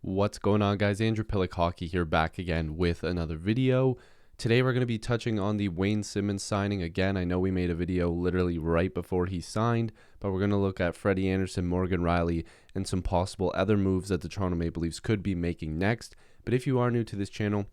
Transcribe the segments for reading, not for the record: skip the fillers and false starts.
What's going on, guys? Andrew Piluk Hockey here, back again with another video. Today we're going to be touching on the Wayne Simmonds signing again. I know we made a video literally right before he signed, but we're going to look at Freddie Andersen, Morgan Rielly, and some possible other moves that the Toronto Maple Leafs could be making next. But if you are new to this channel,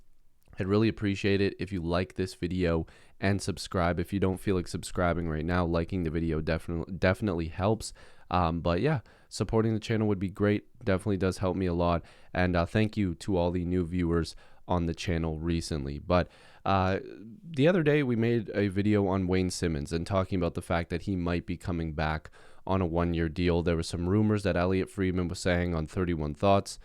I'd really appreciate it if you like this video and subscribe. If you don't feel like subscribing right now, liking the video definitely helps. But yeah, supporting the channel would be great. Definitely does help me a lot. And thank you to all the new viewers on the channel recently. But the other day we made a video on Wayne Simmonds and talking about the fact that he might be coming back on a one-year deal. There were some rumors that Elliot Friedman was saying on 31 Thoughts,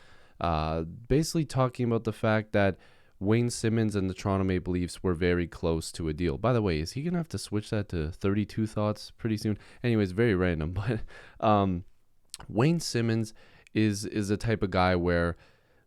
basically talking about the fact that Wayne Simmonds and the Toronto Maple Leafs were very close to a deal. By the way, is he going to have to switch that to 32 Thoughts pretty soon? Anyways, very random. But Wayne Simmonds is the type of guy where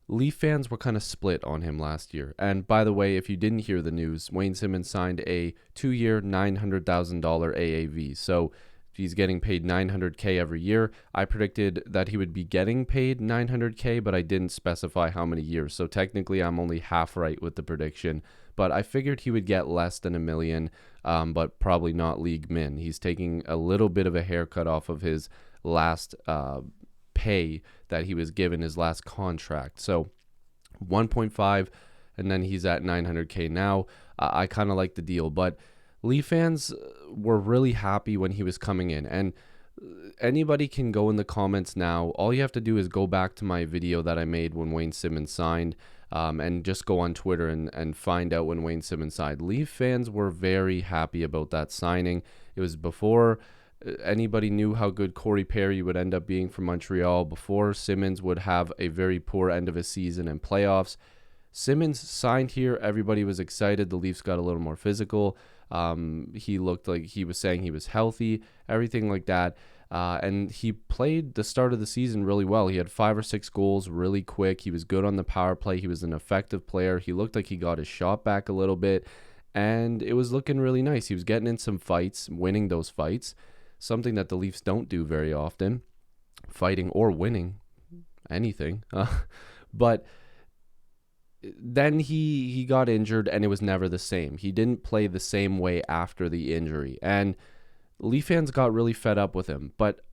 Leaf fans were kind of split on him last year. And by the way, if you didn't hear the news, Wayne Simmonds signed a 2-year, $900,000 AAV. So he's getting paid $900K every year. I predicted that he would be getting paid $900K, but I didn't specify how many years. So technically, I'm only half right with the prediction. But I figured he would get less than $1 million, but probably not league min. He's taking a little bit of a haircut off of his last pay that he was given, his last contract. So 1.5, and then he's at 900K now. I kind of like the deal, but Leaf fans were really happy when he was coming in, and anybody can go in the comments now. All you have to do is go back to my video that I made when Wayne Simmonds signed, and just go on Twitter and find out when Wayne Simmonds signed. Leaf fans were very happy about that signing. It was before anybody knew how good Corey Perry would end up being for Montreal, before Simmonds would have a very poor end of his season and playoffs. Simmonds signed here. Everybody was excited. The Leafs got a little more physical. He looked like he was saying he was healthy, everything like that. And he played the start of the season really well. He had 5 or 6 goals really quick. He was good on the power play. He was an effective player. He looked like he got his shot back a little bit, and it was looking really nice. He was getting in some fights, winning those fights, something that the Leafs don't do very often, fighting or winning anything. But then he got injured, and it was never the same. He didn't play the same way after the injury, and Leaf fans got really fed up with him. But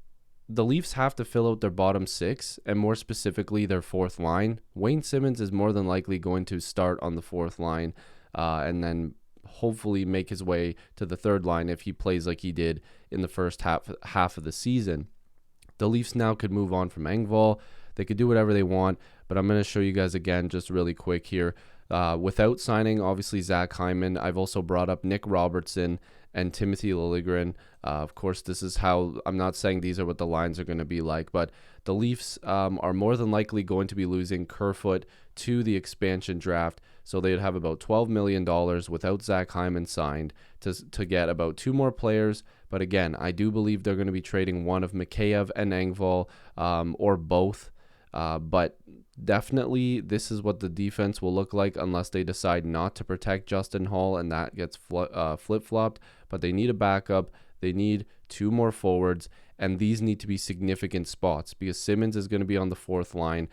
the Leafs have to fill out their bottom 6, and more specifically their 4th line. Wayne Simmonds is more than likely going to start on the 4th line, and then hopefully make his way to the 3rd line if he plays like he did in the first half of the season. The Leafs now could move on from Engvall. They could do whatever they want, but I'm going to show you guys again just really quick here. Without signing, obviously, Zach Hyman, I've also brought up Nick Robertson and Timothy Liljegren. Of course, this is how, I'm not saying these are what the lines are going to be like, but the Leafs are more than likely going to be losing Kerfoot to the expansion draft. So they'd have about $12 million without Zach Hyman signed to get about 2 more players. But again, I do believe they're going to be trading one of Mikheyev and Engvall, or both. But definitely this is what the defense will look like unless they decide not to protect Justin Hall and that gets flip-flopped. But they need a backup. They need 2 more forwards, and these need to be significant spots because Simmonds is going to be on the 4th line.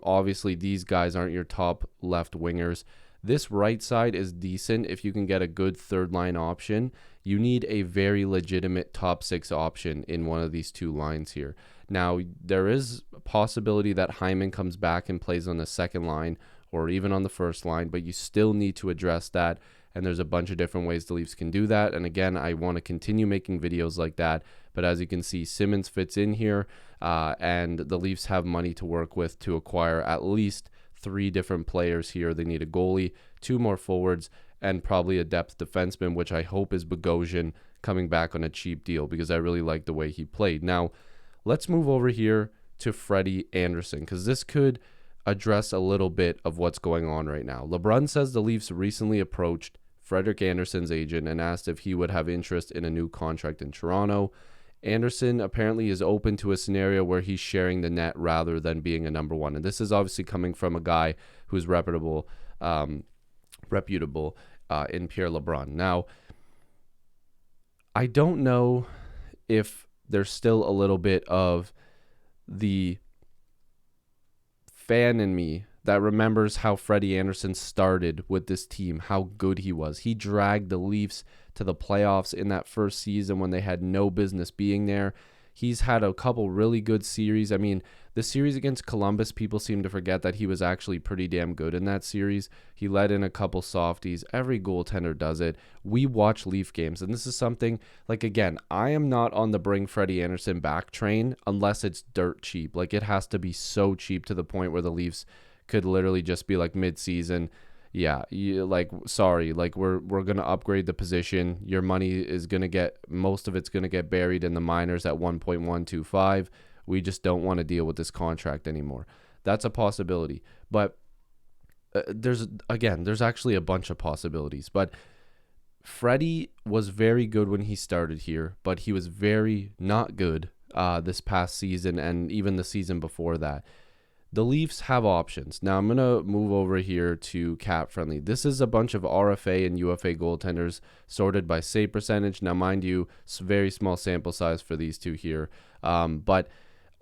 Obviously, these guys aren't your top left wingers. This right side is decent if you can get a good 3rd line option. You need a very legitimate top 6 option in one of these 2 lines here. Now, there is a possibility that Hyman comes back and plays on the 2nd line or even on the 1st line, but you still need to address that, and there's a bunch of different ways the Leafs can do that. And again, I want to continue making videos like that, but as you can see, Simmonds fits in here, and the Leafs have money to work with to acquire at least 3 different players here. They need a goalie, 2 more forwards, and probably a depth defenseman, which I hope is Bogosian coming back on a cheap deal because I really like the way he played. Now, let's move over here to Freddie Andersen because this could address a little bit of what's going on right now. LeBrun says the Leafs recently approached Frederik Andersen's agent and asked if he would have interest in a new contract in Toronto. Andersen apparently is open to a scenario where he's sharing the net rather than being a number 1. And this is obviously coming from a guy who's reputable in Pierre LeBrun. Now, I don't know if there's still a little bit of the fan in me that remembers how Freddie Andersen started with this team, how good he was. He dragged the Leafs to the playoffs in that first season when they had no business being there. He's had a couple really good series. I mean, the series against Columbus, people seem to forget that he was actually pretty damn good in that series. He let in a couple softies. Every goaltender does it. We watch Leaf games, and this is something, like, again, I am not on the bring Freddie Andersen back train unless it's dirt cheap. Like, it has to be so cheap to the point where the Leafs could literally just be like mid-season, yeah, sorry, like we're gonna upgrade the position. Your money is gonna get, most of it's gonna get buried in the minors at 1.125. We just don't want to deal with this contract anymore. That's a possibility, but there's actually a bunch of possibilities. But Freddie was very good when he started here, but he was very not good this past season and even the season before that. The Leafs have options. Now I'm going to move over here to Cap Friendly. This is a bunch of RFA and UFA goaltenders sorted by save percentage. Now, mind you, it's very small sample size for these two here. But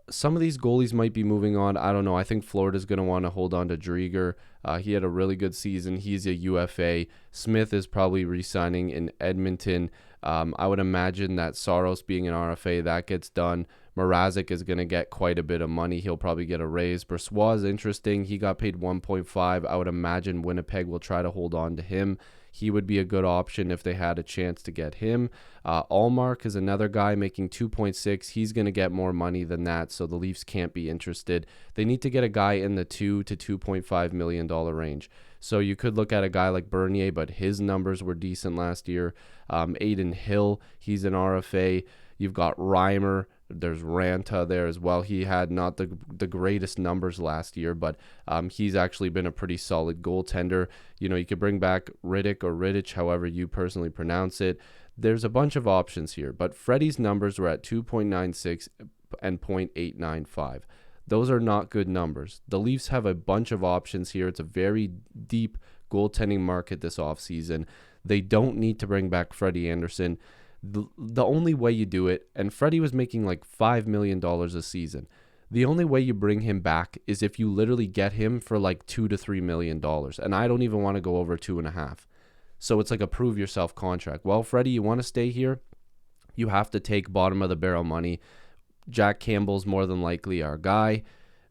some of these goalies might be moving on. I don't know. I think Florida's going to want to hold on to Drieger. He had a really good season. He's a UFA. Smith is probably re-signing in Edmonton. I would imagine that Saros being an RFA, that gets done. Mrazek is going to get quite a bit of money. He'll probably get a raise. Brossoit is interesting. He got paid 1.5. I would imagine Winnipeg will try to hold on to him. He would be a good option if they had a chance to get him. Allmark is another guy making 2.6. He's going to get more money than that, so the Leafs can't be interested. They need to get a guy in the $2 to $2.5 million range. So you could look at a guy like Bernier, but his numbers were decent last year. Aiden Hill, he's an RFA. You've got Reimer. There's Ranta there as well. He had not the greatest numbers last year, but he's actually been a pretty solid goaltender. You know, you could bring back Riddick or Riddich, however you personally pronounce it. There's a bunch of options here, but Freddie's numbers were at 2.96 and 0.895. Those are not good numbers. The Leafs have a bunch of options here. It's a very deep goaltending market this offseason. They don't need to bring back Freddie Andersen. The only way you do it, and Freddie was making like $5 million a season. The only way you bring him back is if you literally get him for like $2 to $3 million. And I don't even want to go over 2.5. So it's like a prove yourself contract. Well, Freddie, you want to stay here? You have to take bottom of the barrel money. Jack Campbell's more than likely our guy.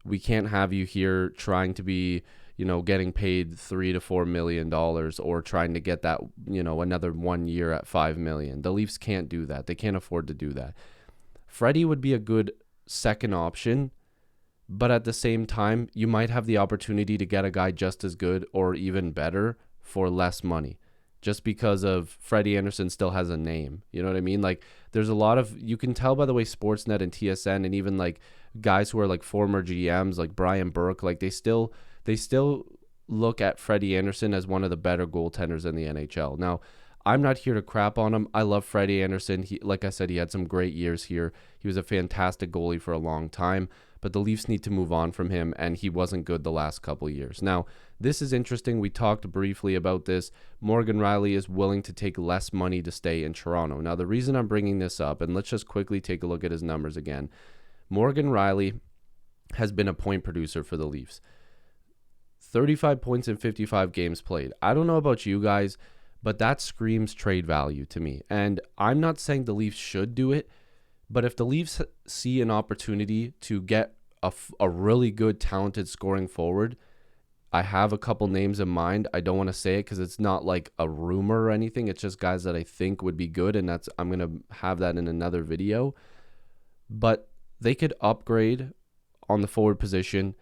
We can't have you here trying to be, you know, getting paid $3 to $4 million or trying to get that, you know, another 1 year at $5 million. The Leafs can't do that. They can't afford to do that. Freddie would be a good second option, but at the same time, you might have the opportunity to get a guy just as good or even better for less money. Just because of Freddie Andersen still has a name. You know what I mean? Like, there's a lot of, you can tell by the way Sportsnet and TSN and even like guys who are like former GMs like Brian Burke, like they still look at Freddie Andersen as one of the better goaltenders in the NHL. Now, I'm not here to crap on him. I love Freddie Andersen. He, like I said, he had some great years here. He was a fantastic goalie for a long time, but the Leafs need to move on from him, and he wasn't good the last couple of years. Now, this is interesting. We talked briefly about this. Morgan Rielly is willing to take less money to stay in Toronto. Now, the reason I'm bringing this up, and let's just quickly take a look at his numbers again. Morgan Rielly has been a point producer for the Leafs. 35 points in 55 games played. I don't know about you guys, but that screams trade value to me. And I'm not saying the Leafs should do it, but if the Leafs see an opportunity to get a really good, talented scoring forward, I have a couple names in mind. I don't want to say it because it's not like a rumor or anything. It's just guys that I think would be good, and I'm going to have that in another video. But they could upgrade on the forward position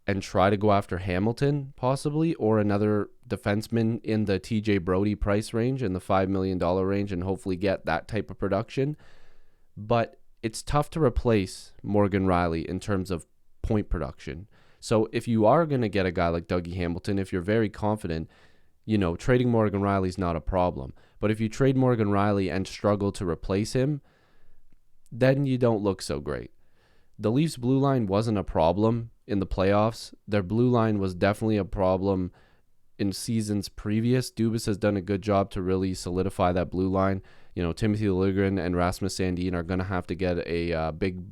and try to go after Hamilton possibly, or another defenseman in the TJ Brody price range, in the $5 million range, and hopefully get that type of production. But it's tough to replace Morgan Rielly in terms of point production. So if you are going to get a guy like Dougie Hamilton, if you're very confident, you know, trading Morgan Rielly is not a problem. But if you trade Morgan Rielly and struggle to replace him, then you don't look so great. The Leafs blue line wasn't a problem in the playoffs. Their blue line was definitely a problem in seasons previous. Dubas has done a good job to really solidify that blue line. You know, Timothy Liljegren and Rasmus Sandin are going to have to get a big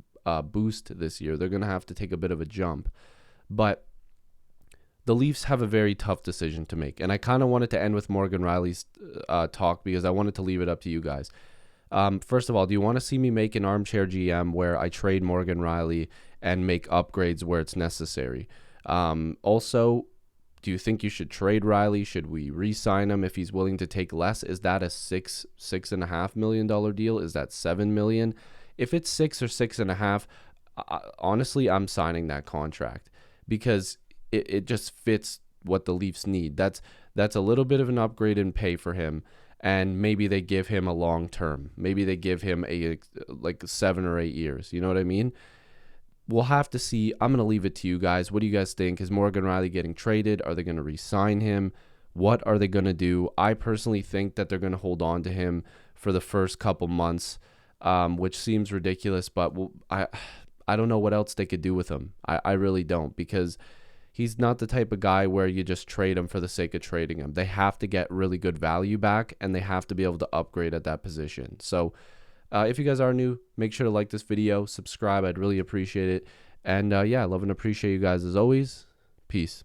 boost this year. They're going to have to take a bit of a jump. But the Leafs have a very tough decision to make. And I kind of wanted to end with Morgan Riley's talk because I wanted to leave it up to you guys. First of all, do you want to see me make an armchair GM where I trade Morgan Riley and make upgrades where it's necessary? Also, do you think you should trade Riley? Should we re-sign him if he's willing to take less? Is that a $6.5 million deal? Is that $7 million? If it's 6 or 6.5, honestly, I'm signing that contract because it just fits what the Leafs need. That's a little bit of an upgrade in pay for him, and maybe they give him a long term. Maybe they give him a like 7 or 8 years. You know what I mean? We'll have to see. I'm going to leave it to you guys. What do you guys think? Is Morgan Riley getting traded? Are they going to re-sign him? What are they going to do? I personally think that they're going to hold on to him for the first couple months, which seems ridiculous, but I don't know what else they could do with him. I really don't, because he's not the type of guy where you just trade him for the sake of trading him. They have to get really good value back, and they have to be able to upgrade at that position. So if you guys are new, make sure to like this video, subscribe. I'd really appreciate it. And yeah, I love and appreciate you guys as always. Peace.